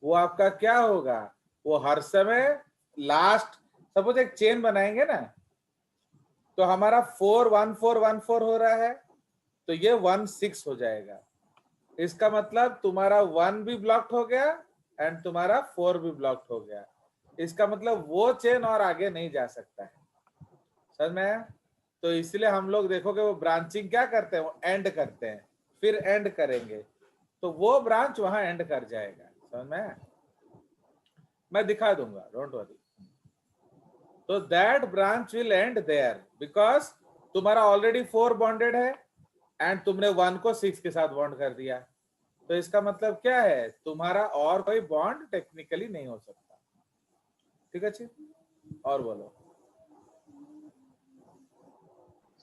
वो आपका क्या होगा, वो हर समय लास्ट, सपोज एक चेन बनाएंगे ना, तो हमारा 4 1 4 1 4 हो रहा है, तो ये 1 6 हो जाएगा। इसका मतलब तुम्हारा 1 भी ब्लॉक्ड हो गया एंड तुम्हारा 4 भी ब्लॉक्ड हो गया। इसका मतलब वो चेन और आगे नहीं जा सकता है, समझ में आया? तो इसलिए हम लोग देखोगे वो ब्रांचिंग क्या करते हैं, वो एंड करते हैं, फिर एंड करेंगे, तो वो ब्रांच वहां एंड कर जाएगा, समझ में आया? मैं दिखा दूंगा, डोंट वरी। तो that branch will end there because तुम्हारा ऑलरेडी 4 बॉन्डेड है एंड तुमने 1 को 6 के साथ बॉन्ड कर दिया। तो इसका मतलब क्या है, तुम्हारा और कोई बॉन्ड टेक्निकली नहीं हो सकता। ठीक है जी, और बोलो।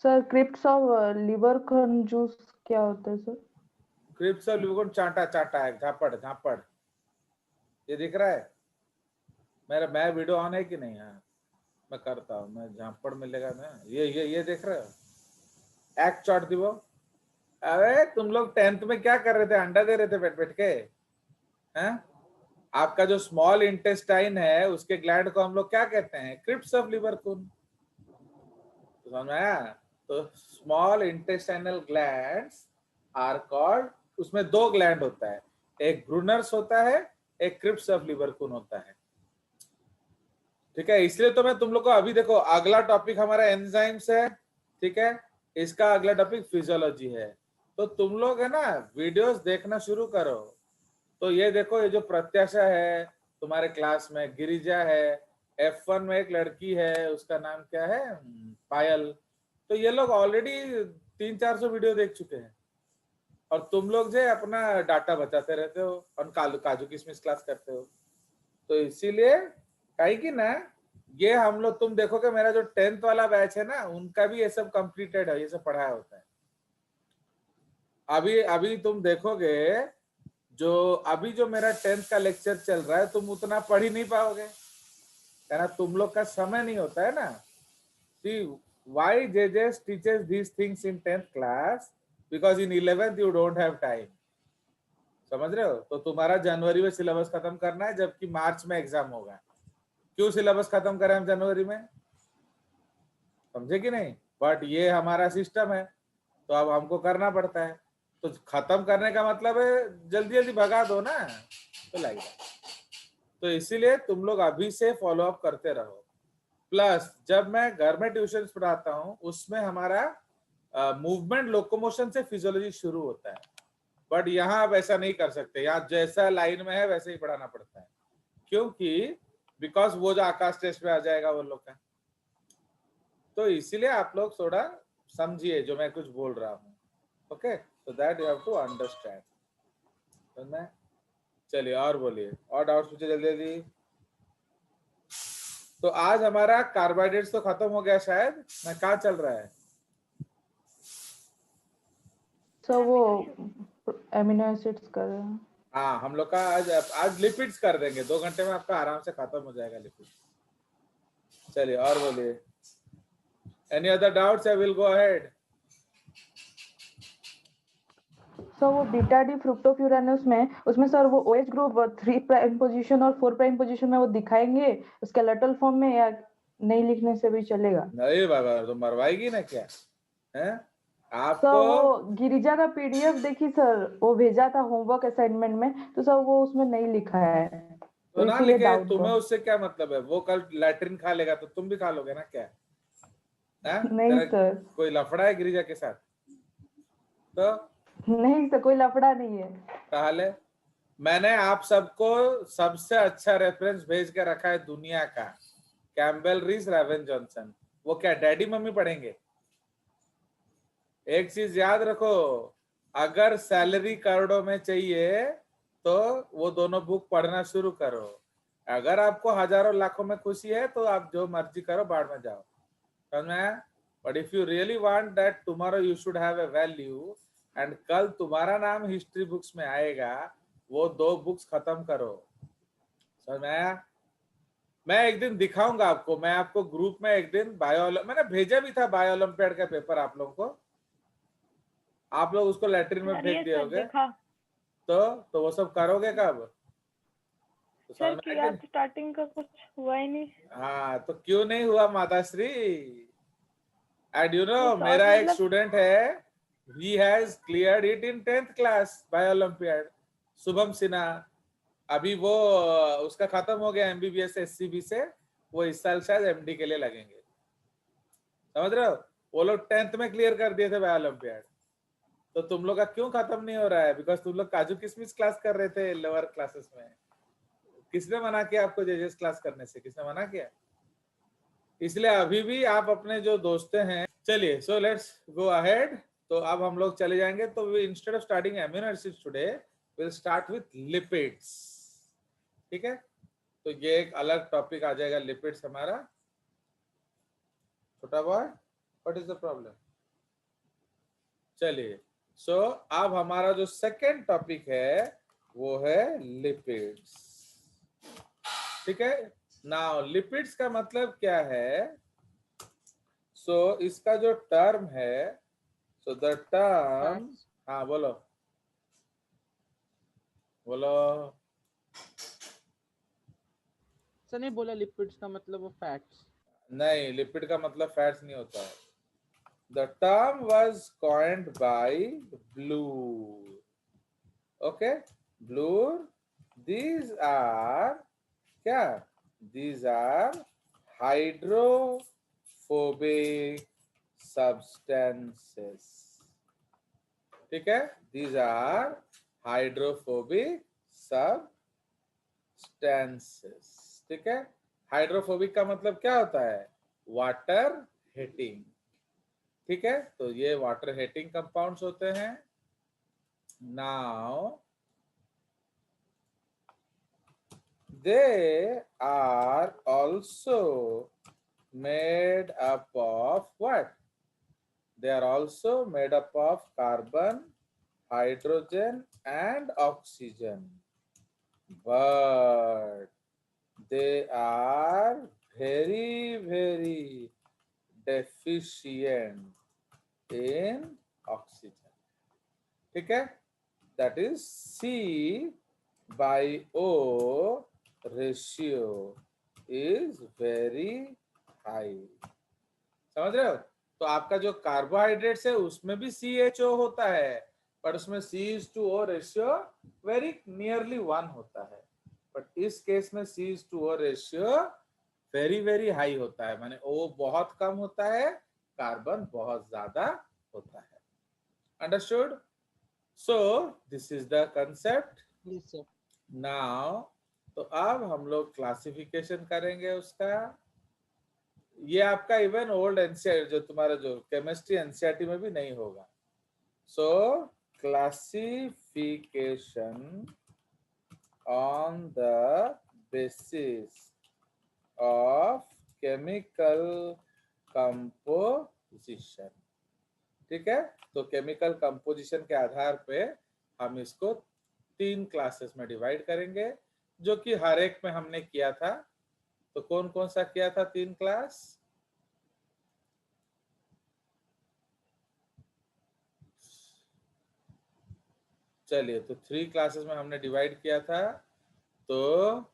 सर क्रिप्स ऑफ लिवर कंजूस क्या होता है सर? क्रिप्स ऑफ लिवर चाटा चाटा है, झापड़ झापड़, ये दिख रहा है मेरा? मैं वीडियो ऑन है कि नहीं? हाँ मैं करता हूँ, मैं झापड़ मिलेगा ना, ये देख रहे हो, एक चौट दी वो। अरे तुम लोग 10th में क्या कर रहे थे, अंडा दे रहे थे बैठ बैठ के, हैं? आपका जो स्मॉल इंटेस्टाइन है उसके ग्लैंड को हम लोग क्या कहते हैं, क्रिप्स ऑफ लिवर कुन। तो समझ में आया? तो small intestinal glands are called, उसमें 2 ग्लैंड होता है, एक ब्रूनर्स होता है, एक क्रिप्स ऑफ लिवर कुन होता है। ठीक है, इसलिए तो मैं तुम लोग को अभी देखो, अगला टॉपिक हमारा एंजाइम्स है, ठीक है, इसका अगला टॉपिक फिजियोलॉजी है। तो तुम लोग है ना वीडियोस देखना शुरू करो। तो ये देखो, ये जो प्रत्याशा है तुम्हारे क्लास में, गिरिजा है, F1 में एक लड़की है, उसका नाम क्या है, पायल। तो ये लोग ऑलरेडी 300-400 वीडियो देख चुके हैं, और तुम लोग जो अपना डाटा बचाते रहते हो और काजू किशमिश क्लास करते हो। तो इसीलिए कहीं की ना, ये हम लोग, तुम देखोगे मेरा जो 10th वाला बैच है ना, उनका भी ये सब कंप्लीटेड है, ये सब पढ़ाया होता है। अभी अभी तुम देखोगे जो अभी जो मेरा 10th का लेक्चर चल रहा है, तुम उतना पढ़ ही नहीं पाओगे, है ना? तुम लोग का समय नहीं होता है ना। सी why JJ teaches these things in 10th class, because in 11th you don't have time। समझ रहे हो? तो तुम्हारा जनवरी में सिलेबस खत्म करना है, जबकि मार्च में एग्जाम होगा। क्यों सिलेबस खत्म करें हम जनवरी में, समझे कि नहीं? बट ये हमारा सिस्टम है, तो अब हमको करना पड़ता है। तो खत्म करने का मतलब है जल्दी जल्दी भगा दो ना, तो लगेगा। तो इसीलिए तुम लोग अभी से फॉलो अप करते रहो। प्लस जब मैं घर में ट्यूशन पढ़ाता हूँ, उसमें हमारा मूवमेंट लोकोमोशन से फिजियोलॉजी शुरू होता है, बट यहाँ आप ऐसा नहीं कर सकते। यहाँ जैसा लाइन में है वैसे ही पढ़ाना पड़ता है, क्योंकि बिकॉज वो जो आकाश टेस्ट में आ जाएगा वो लोग का। तो इसीलिए आप लोग थोड़ा समझिए जो मैं कुछ बोल रहा हूँ, okay? So that you have to understand, समझ में? चलिए और बोलिए, और डाउट्स पूछिए जल्दी जल्दी। तो आज हमारा कार्बोहाइड्रेट्स तो खत्म हो गया शायद, मैं कहाँ चल रहा है? सर वो एमिनो एसिड्स कर रहे हैं। हाँ, हम लोग का आज लिपिड्स कर देंगे, 2 घंटे में आपका आराम से खत्म हो जाएगा लिपिड। चलिए और बोलिए, any other doubts? I will go ahead. Sir वो बीटा डी फ्रुक्टोफ्यूरानस में, उसमें सर वो OH ग्रुप 3 प्राइम पोजीशन और 4 प्राइम पोजीशन में वो दिखाएंगे स्केलेटल फॉर्म में, या नहीं लिखने से भी चलेगा? नहीं बाबा, तो मरवाएगी ना क्या है सर आपको? वो गिरिजा का PDF देखी सर, वो भेजा था होमवर्क असाइनमेंट में, तो सर वो उसमें नहीं लिखा है, तो तो ना इसीलिए लिखे, डाउट तुम्हें हुआ। उससे क्या मतलब है? वो कल लैट्रिन खा लेगा तो तुम भी खा लोगे ना क्या? नहीं तेरा सर, कोई लफड़ा है गिरिजा के साथ? तो नहीं सर, कोई लफड़ा नहीं है। ताहले मैंने आप सबको सबसे अच्छा रेफरेंस भेज के रखा है दुनिया का, कैम्बेल रीस, रेवन जॉनसन। वो क्या डैडी मम्मी पढ़ेंगे? एक चीज याद रखो, अगर सैलरी करोड़ों में चाहिए तो वो दोनों बुक पढ़ना शुरू करो। अगर आपको हजारों लाखों में खुशी है तो आप जो मर्जी करो, बाढ़ में जाओ, समझ में आया? But if you really want that tomorrow you should have a value, and कल तुम्हारा नाम हिस्ट्री बुक्स में आएगा, वो 2 बुक्स खत्म करो, समझ में आया? मैं एक दिन दिखाऊंगा आपको, मैं आपको ग्रुप में एक दिन मैंने भेजा भी था बायो ओलंपियाड का पेपर आप लोगों को, आप लोग उसको लैट्रिन में फेंक दिए होगे। तो वो सब करोगे कब? सर समझ में कि आया कि आज नहीं? स्टार्टिंग का कुछ हुआ ही नहीं। हाँ, तो क्यों नहीं हुआ माताश्री? एंड यू नो, वो मेरा शॉर्ट एक मतलब स्टूडेंट है, he has cleared it in 10th class by Olympiad, Shubham Sinha. अभी वो उसका खत्म हो गया एमबीबीएस एससीबी से, वो इस साल शायद एमडी के लिए लगेंगे। समझ रहे हो? वो लोग 10th में क्लियर कर दिए थे बाय ओलंपियाड। तो तुम लोग का क्यों खत्म नहीं हो रहा है? बिकॉज तुम लोग काजू किशमिश क्लास कर रहे थे लोअर क्लासेस में। किसने मना किया आपको जेजेस क्लास करने से? किसने मना किया? इसलिए अभी भी आप अपने जो दोस्त हैं, चलिए सो लेट्स गो अहेड। तो अब हम लोग चले जाएंगे। तो instead of starting amino acids today will start with lipids. ठीक है, तो ये एक अलग टॉपिक आ जाएगा लिपिड्स हमारा। छोटा boy, what is the problem? चलिए, सो अब हमारा जो सेकेंड टॉपिक है वो है लिपिड्स। ठीक है, नाउ लिपिड्स का मतलब क्या है? सो इसका जो टर्म है, सो द टर्म, हाँ बोलो बोलो। सर ने बोला लिपिड्स का मतलब वो फैट्स। नहीं, लिपिड का मतलब फैट्स नहीं होता है। The term was coined bye blur. Okay, blur, these are क्या? These are hydrophobic substances. ठीक है, these are hydrophobic substances. ठीक है, हाइड्रोफोबिक का मतलब क्या होता है? Water hating. ठीक है, तो ये वाटर हिटिंग कंपाउंड्स होते हैं। Now they are also made up of what? They are also made up of carbon, hydrogen and oxygen, but they are very deficient in oxygen. ठीक है, that is C/O ratio is very high. समझ रहे हो? तो आपका जो carbohydrates है उसमें भी CHO होता है, पर उसमें C/O रेशियो वेरी नियरली 1 होता है। बट इस केस में C/O रेशियो वेरी हाई होता है, माने O बहुत कम होता है, कार्बन बहुत ज्यादा होता है। Understood? So this is the concept. Now तो अब हम लोग क्लासिफिकेशन करेंगे उसका। ये आपका इवन ओल्ड एनसीईआरटी, जो तुम्हारा जो केमिस्ट्री एनसीईआरटी में भी नहीं होगा। सो classification on the basis of chemical composition. ठीक है, तो केमिकल कंपोजिशन के आधार पे हम इसको 3 क्लासेस में डिवाइड करेंगे, जो कि हर एक में हमने किया था। तो कौन कौन सा किया था 3 क्लास? चलिए, तो 3 क्लासेस में हमने डिवाइड किया था। तो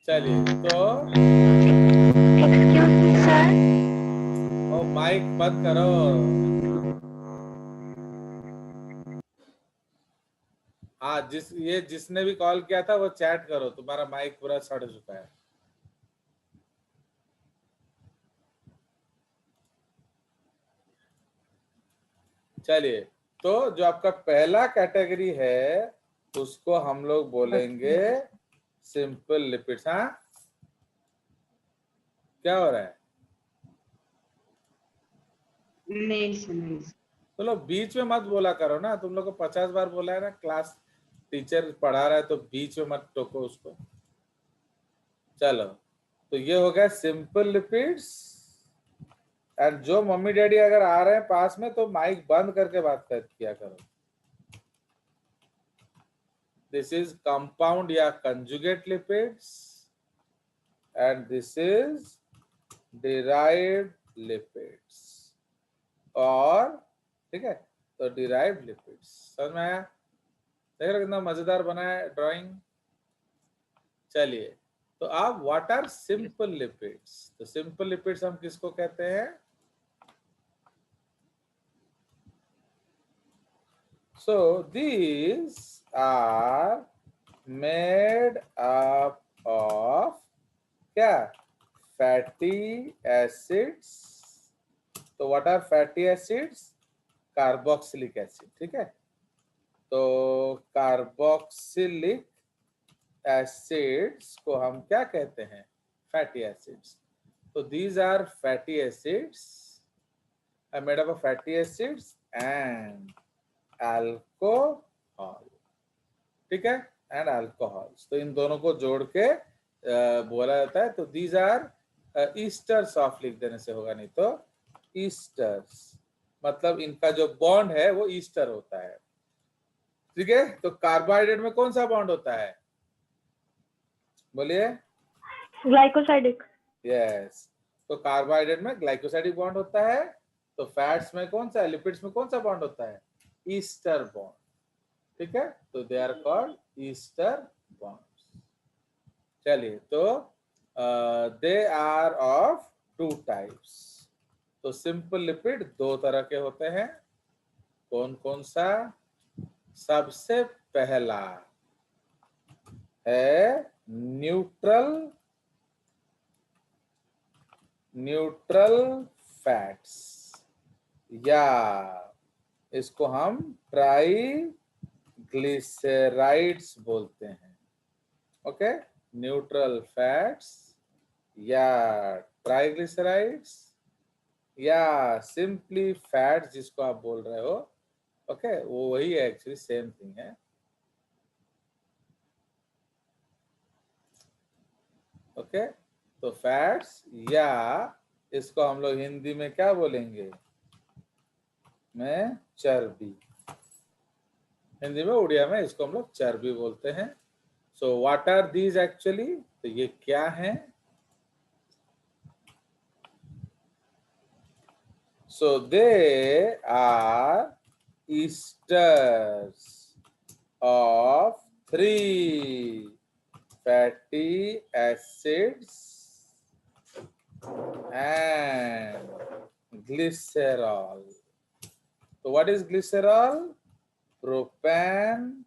चलिए, तो एक्सक्यूज मी सर, ओ माइक बंद करो। हाँ, जिसने भी कॉल किया था वो चैट करो, तुम्हारा माइक पूरा सड़ चुका है। चलिए, तो जो आपका पहला कैटेगरी है उसको हम लोग बोलेंगे सिंपल लिपिड्स। हाँ, क्या हो रहा है? नहीं। तो लोग बीच में मत बोला करो ना, तुम लोग को 50 बार बोला है ना, क्लास टीचर पढ़ा रहा है तो बीच में मत टोको उसको। चलो, तो ये हो गया सिंपल लिपिड्स एंड जो मम्मी डैडी अगर आ रहे हैं पास में तो माइक बंद करके बात कर किया करो. दिस इज कंपाउंड या conjugate lipids and this is derived lipids. और ठीक है, तो डिराइव्ड लिपिड्स समझ में आया? देख रहे कितना मजेदार बना है ड्राइंग. चलिए, तो आप व्हाट आर सिंपल लिपिड्स? तो सिंपल लिपिड्स हम किसको कहते हैं? So these are made up of क्या? Fatty acids. तो what are fatty acids? Carboxylic acid. ठीक है, तो कार्बोक्सिलिक एसिड्स को हम क्या कहते हैं? Fatty acids. तो these are fatty acids are made up of fatty acids and alcohol. ठीक है, एंड अल्कोहल्स. तो इन दोनों को जोड़ के बोला जाता है. तो दीज आर ईस्टर्स ऑफ लिख देने से होगा, नहीं तो ईस्टर्स मतलब इनका जो बॉन्ड है वो ईस्टर होता है. ठीक है, तो कार्बोहाइड्रेट में कौन सा बॉन्ड होता है? बोलिए. ग्लाइकोसाइडिक. यस, तो कार्बोहाइड्रेट में ग्लाइकोसाइडिक बॉन्ड होता है. तो फैट्स में कौन सा, लिपिड्स में कौन सा बॉन्ड होता है? Ester bond. ठीक है, तो they are called ester bonds. चलिए, तो they are of two types. तो सिंपल लिपिड दो तरह के होते हैं. कौन कौन सा? सबसे पहला है न्यूट्रल फैट्स, या इसको हम ट्राइग्लिसराइड्स बोलते हैं. ओके, न्यूट्रल फैट्स या ट्राइग्लिसराइड्स या सिंपली फैट्स जिसको आप बोल रहे हो. ओके, वो वही है, एक्चुअली सेम थिंग है. ओके, तो फैट्स, या इसको हम लोग हिंदी में क्या बोलेंगे? में चर्बी. हिंदी में, उड़िया में इसको हम लोग चर्बी बोलते हैं. So what are these actually? तो ये क्या है? So they are esters of 3 fatty acids and glycerol. So what is glycerol? Propan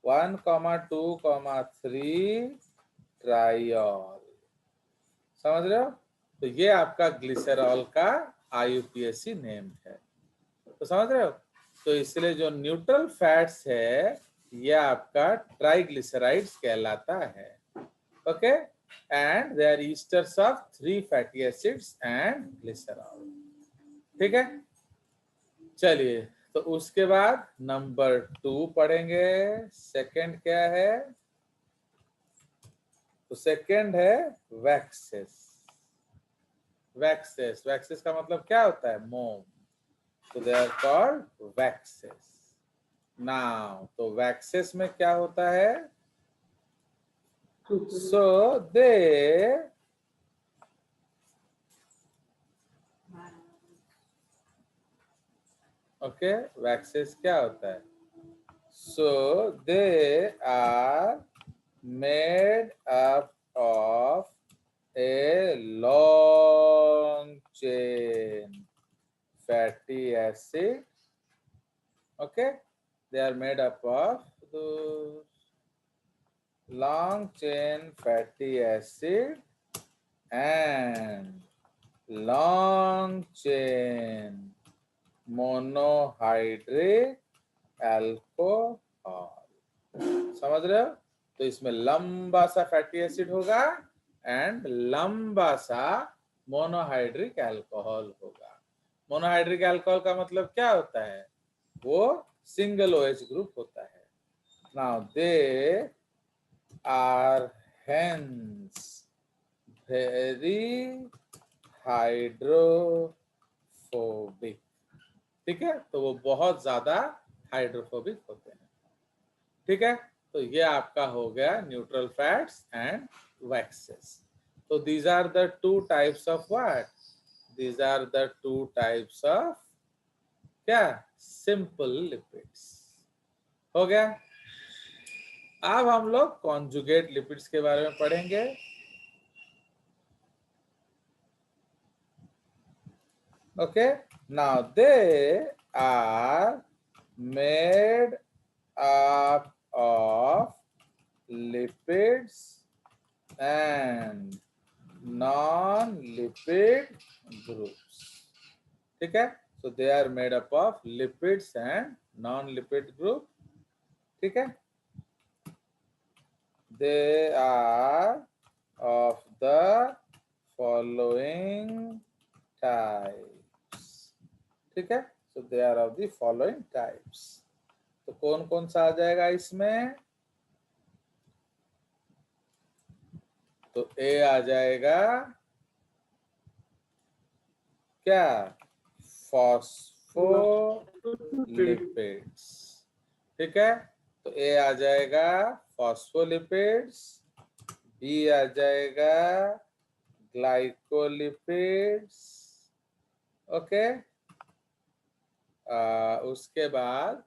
1,2,3 triol. समझ रहे हो? तो ये आपका ग्लिसरॉल का IUPAC नेम है. तो समझ रहे हो? तो इसलिए जो न्यूट्रल फैट्स है ये आपका ट्राइग्लिसराइड्स कहलाता है. Okay, and they are esters of 3 fatty acids and glycerol. ठीक है, चलिए, तो उसके बाद नंबर 2 पढ़ेंगे. सेकंड क्या है? तो सेकंड है वैक्सेस. वैक्सेस का मतलब क्या होता है? मोम. तो they are called waxes. Now, तो वैक्सेस में क्या होता है? So they okay, waxes क्या होता है? So they are made up of a long chain fatty acid. Okay, they are made up of those long chain fatty acid and long chain monohydrate alcohol. समझ रहे हो? तो इसमें लंबा सा फैटी एसिड होगा एंड लंबा सा मोनोहाइड्रिक अल्कोहल होगा. मोनोहाइड्रिक अल्कोहल का मतलब क्या होता है? वो सिंगल OH ग्रुप होता है. Now they are hence very hydrophobic. Hydrophobic, ठीक है, तो वो बहुत ज्यादा हाइड्रोफोबिक होते हैं, ठीक है। तो ये आपका हो गया न्यूट्रल फैट्स एंड वैक्सेस। तो these are the two types of what, these are the two types of क्या, सिंपल लिपिड्स, हो गया। अब हम लोग कॉन्जुगेट लिपिड्स के बारे में पढ़ेंगे। Okay, now they are made up of lipids and non-lipid groups, ठीक है। So they are made up of lipids and non-lipid group, ठीक है। They are of the following types, ठीक है। So they are of the following types। तो कौन कौन सा आ जाएगा इसमें, तो ए आ जाएगा क्या, फॉस्फोलिपिड्स, ठीक है। तो ए आ जाएगा फॉस्फोलिपिड्स, बी आ जाएगा ग्लाइकोलिपिड्स, ओके। उसके बाद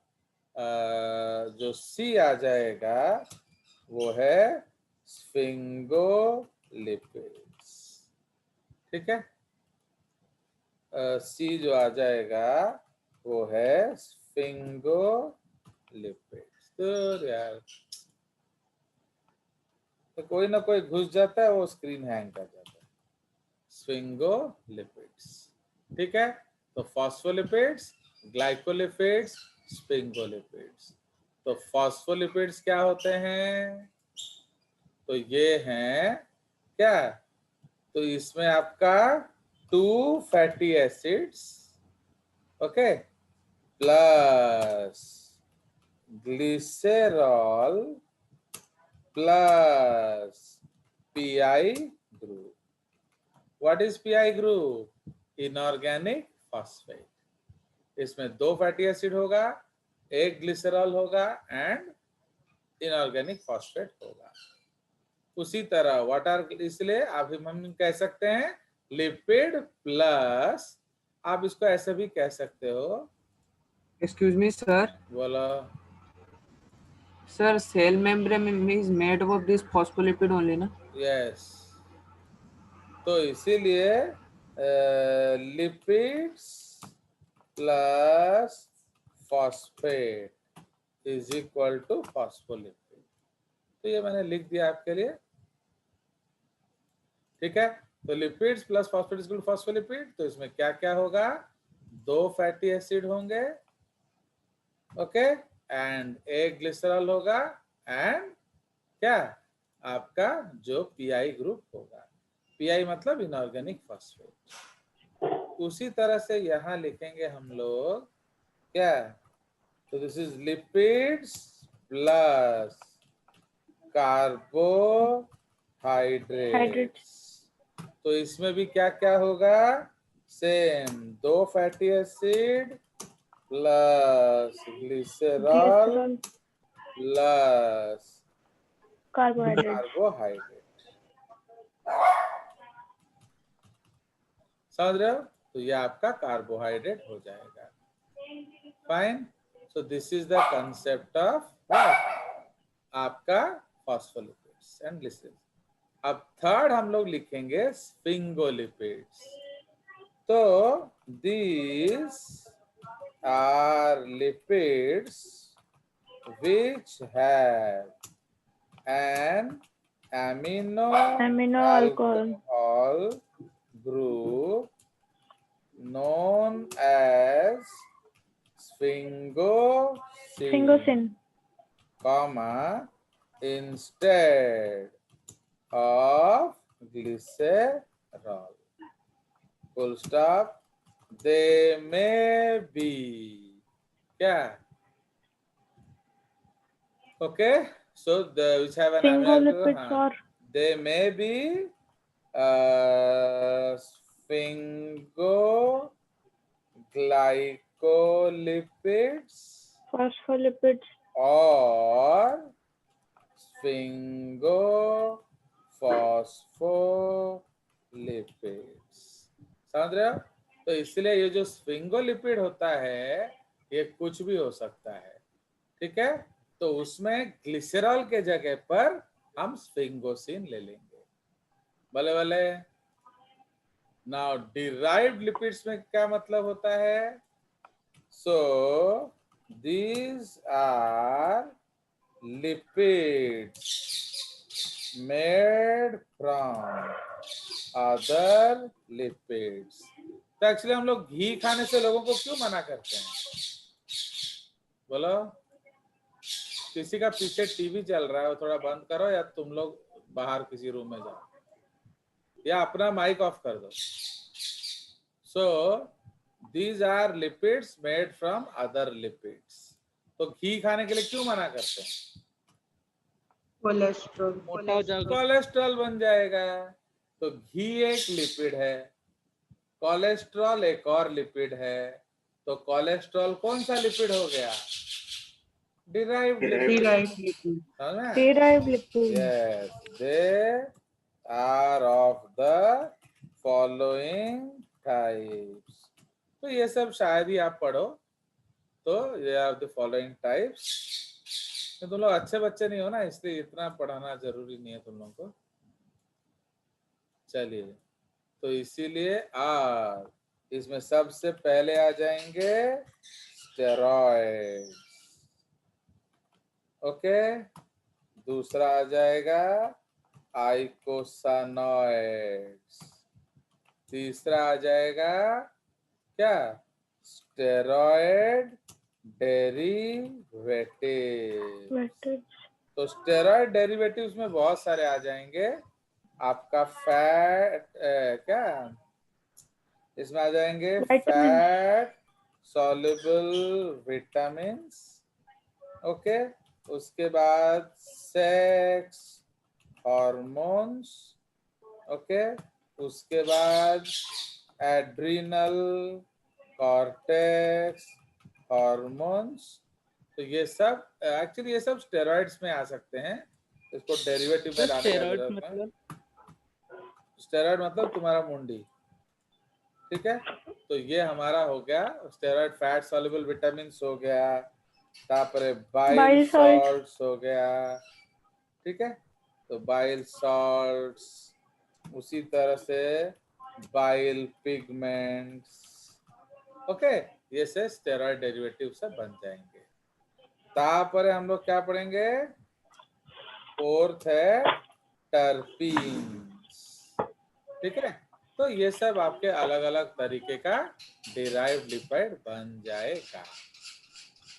जो सी आ जाएगा वो है स्फिंगोलिपिड्स, ठीक है। सी जो आ जाएगा वो है स्फिंगोलिपिड्स। तो यार तो कोई ना कोई घुस जाता है, वो स्क्रीन हैंग कर जाता है। स्फिंगोलिपिड्स, ठीक है। तो फॉस्फोलिपिड्स, ग्लाइकोलिपिड्स, स्फिंगोलिपिड्स। तो फॉस्फोलिपिड्स क्या होते हैं, तो ये हैं क्या, तो इसमें आपका 2 fatty acids, okay, plus glycerol plus pi group. What is pi group, inorganic phosphate. इसमें 2 फैटी एसिड होगा, एक ग्लिसरॉल होगा एंड इनऑर्गेनिक फॉस्फेट होगा। उसी तरह व्हाट आर, इसलिए आप हम कह सकते हैं लिपिड प्लस, आप इसको ऐसे भी कह सकते हो। Excuse me, sir. बोलो। Sir, cell membrane is made up of this phospholipid only, na? Yes, तो इसीलिए lipids plus phosphate is equal to phospholipid. तो ये मैंने लिख दिया आपके लिए, ठीक है। तो lipids plus phosphate is equal to phospholipid. तो इसमें क्या क्या होगा, 2 फैटी एसिड होंगे, ओके, एंड एक ग्लिसरॉल होगा एंड क्या, आपका जो पीआई ग्रुप होगा। पीआई मतलब इनऑर्गेनिक फॉस्फेट। उसी तरह से यहाँ लिखेंगे हम लोग क्या, तो this is lipids plus carbohydrates. तो इसमें भी क्या क्या होगा, same 2 fatty acid plus glycerol plus carbohydrate. समझ रहे हो, तो ये आपका कार्बोहाइड्रेट हो जाएगा। Fine, so this is the concept of आपका फॉस्फोलिपिड्स एंड ग्लिसरॉल। अब थर्ड हम लोग लिखेंगे स्फिंगोलिपिड्स। तो these are lipids which have an amino alcohol group known as sphingosine, comma, instead of glycerol, full stop. They may be क्या, okay, so the which have an amino, they may be sphingosine glycolipids Phospholipids. और स्फिंगोफॉस्फोलिपिड्स। समझ रहे हो? तो इसलिए ये जो sphingolipid होता है ये कुछ भी हो सकता है, ठीक है? तो उसमें ग्लिसरॉल के जगह पर हम स्फिंगोसिन ले लेंगे। भले भले। नाउ डिराइव्ड लिपिड्स में क्या मतलब होता है? सो these are lipids made from other lipids। तो एक्चुअली हम लोग घी खाने से लोगों को क्यों मना करते हैं? बोलो। किसी का पीछे टीवी चल रहा है, वो थोड़ा बंद करो, या तुम लोग बाहर किसी रूम में जाओ, या अपना माइक ऑफ कर दो। सो these are lipids made from other lipids। तो घी खाने के लिए क्यों मना करते हैं? कोलेस्ट्रॉल। मोटा हो जाओगे। कोलेस्ट्रॉल बन जाएगा। तो घी एक लिपिड है, कोलेस्ट्रॉल एक और लिपिड है। तो कोलेस्ट्रॉल कौन सा लिपिड हो गया? Derived lipid. Derived lipid। Derived lipid. Yes, they are of the following types। तो ये सब शायद ही आप पढ़ो, तो ये आर द फॉलोइंग टाइप्स। तो तुम लोग अच्छे बच्चे नहीं हो ना, इसलिए इतना पढ़ाना जरूरी नहीं है तुम लोगों को। चलिए, तो इसीलिए इसमें सबसे पहले आ जाएंगे स्टेरॉइड्स। ओके, दूसरा आ जाएगा आइकोसानॉइड्स। तीसरा आ जाएगा क्या? Steroid derivative. तो स्टेरॉइड डेरिवेटिव्स में बहुत सारे आ जाएंगे। आपका फैट क्या इसमें आ जाएंगे? Fat soluble vitamins. ओके, उसके बाद सेक्स हार्मोन्स। ओके, उसके बाद एड्रिनल कॉर्टेक्स हार्मोन्स। तो ये सब एक्चुअली ये सब स्टेरॉइड्स में आ सकते हैं, इसको डेरिवेटिव में डालने की स्टेरॉइड जरूरत नहीं। मतलब स्टेरॉइड मतलब तुम्हारा मुंडी, ठीक है? तो ये हमारा हो गया स्टेरॉइड। फैट सॉल्युबल विटामिन्स हो गया, तापरे बाइल Bile salts। सॉल्ट्स हो गया, ठीक है? तो बाइल सॉल्ट्स, उसी तरह से बाइल पिगमेंट्स। ओके, ये से स्टेरॉइड डेरिवेटिव सब बन जाएंगे। तापरे हम लोग क्या पढ़ेंगे? फोर्थ है टर्पीन्स, ठीक है? तो ये सब आपके अलग अलग तरीके का डिराइव्ड लिपिड बन जाएगा।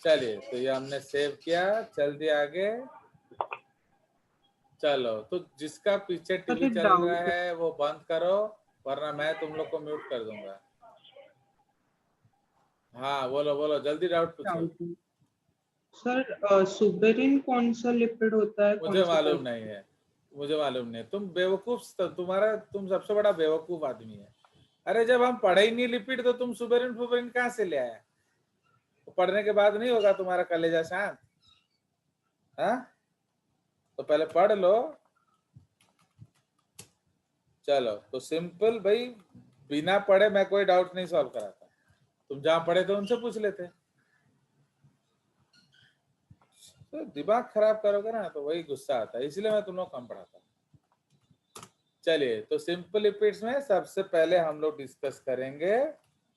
चलिए, तो ये हमने सेव किया, चल दिया आगे। चलो, तो जिसका पीछे टीवी अरे चल डाउट रहा है वो बंद करो, वरना मैं तुम लोग को म्यूट कर दूंगा। हाँ, बोलो बोलो, जल्दी डाउट पूछो। सर सुबेरिन कौन सा लिपिड होता है? मुझे मालूम नहीं है, मुझे मालूम नहीं। तुम बेवकूफ, तुम सबसे बड़ा बेवकूफ आदमी है। अरे जब हम पढ़े ही नहीं लिपिड, तो तुम सुबेरिन फुबेरिन कहाँ से ले आया? तो पढ़ने के बाद नहीं होगा तुम्हारा कलेजा शांत? हाँ, तो पहले पढ़ लो। चलो, तो सिंपल भाई, बिना पढ़े मैं कोई डाउट नहीं सॉल्व कराता। तुम जहां पढ़े थे उनसे पूछ लेते। तो दिमाग खराब करोगे ना तो वही गुस्सा आता है, इसलिए मैं तुम लोग कम पढ़ाता हूँ। चलिए, तो सिंपल लिपिड्स में सबसे पहले हम लोग डिस्कस करेंगे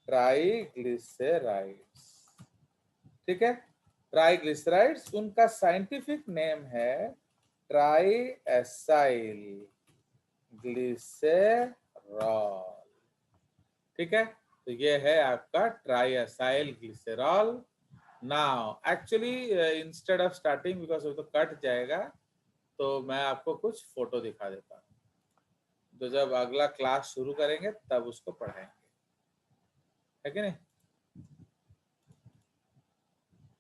ट्राइग्लिसराइड्स, ठीक है? ट्राइग्लिसराइड्स, उनका साइंटिफिक नेम है ट्राई एसाइल ग्लिसरॉल, ठीक है? तो ये है आपका try acyl glycerol. Now actually instead of starting, because वो तो कट जाएगा, तो मैं आपको कुछ फोटो दिखा देता हूँ। तो जब अगला क्लास शुरू करेंगे तब उसको पढ़ाएंगे, है कि नहीं?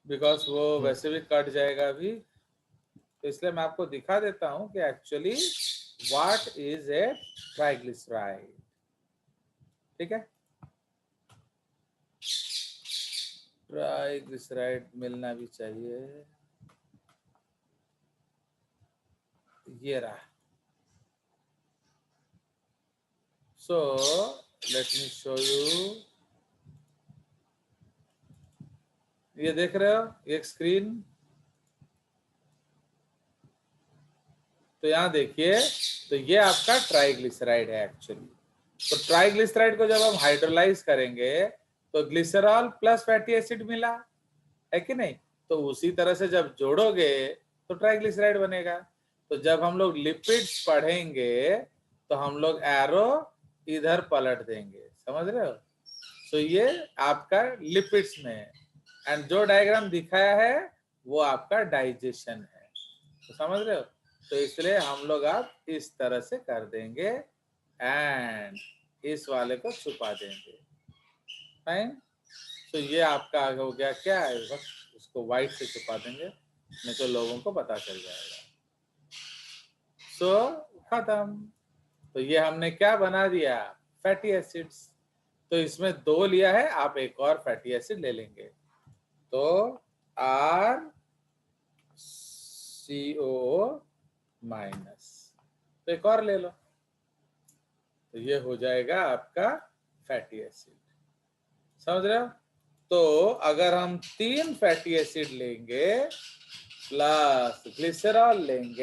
बिकॉज वो वैसे भी कट जाएगा अभी, तो इसलिए मैं आपको दिखा देता हूं कि actually what is a triglyceride, ठीक है? ट्राइग्लिसराइड मिलना भी चाहिए, ये रहा। So let me show you, ये देख रहे हो एक स्क्रीन, तो यहां देखिए, तो ये आपका ट्राइग्लिसराइड है एक्चुअली। तो ट्राइग्लिसराइड को जब हम हाइड्रोलाइज करेंगे तो ग्लिसरॉल प्लस फैटी एसिड मिला, है कि नहीं? तो उसी तरह से जब जोड़ोगे तो ट्राइग्लिसराइड बनेगा। तो जब हम लोग लिपिड्स पढ़ेंगे तो हम लोग एरो इधर पलट देंगे, समझ रहे हो? तो ये आपका लिपिड्स में है, एंड जो डायग्राम दिखाया है वो आपका डाइजेशन है, तो समझ रहे हो? तो इसलिए हम लोग अब इस तरह से कर देंगे एंड इस वाले को छुपा देंगे। फाइन। तो ये आपका हो गया क्या है, उसको व्हाइट से छुपा देंगे, नहीं तो लोगों को पता चल जाएगा। सो खत्म। तो ये हमने क्या बना दिया, फैटी एसिड्स। तो इसमें 2 लिया है, आप एक और फैटी एसिड ले लेंगे, तो RCO-, तो एक और ले लो, तो ये हो जाएगा आपका फैटी एसिड, समझ रहे हो? तो अगर हम 3 फैटी एसिड लेंगे प्लस ग्लिसरॉल लेंगे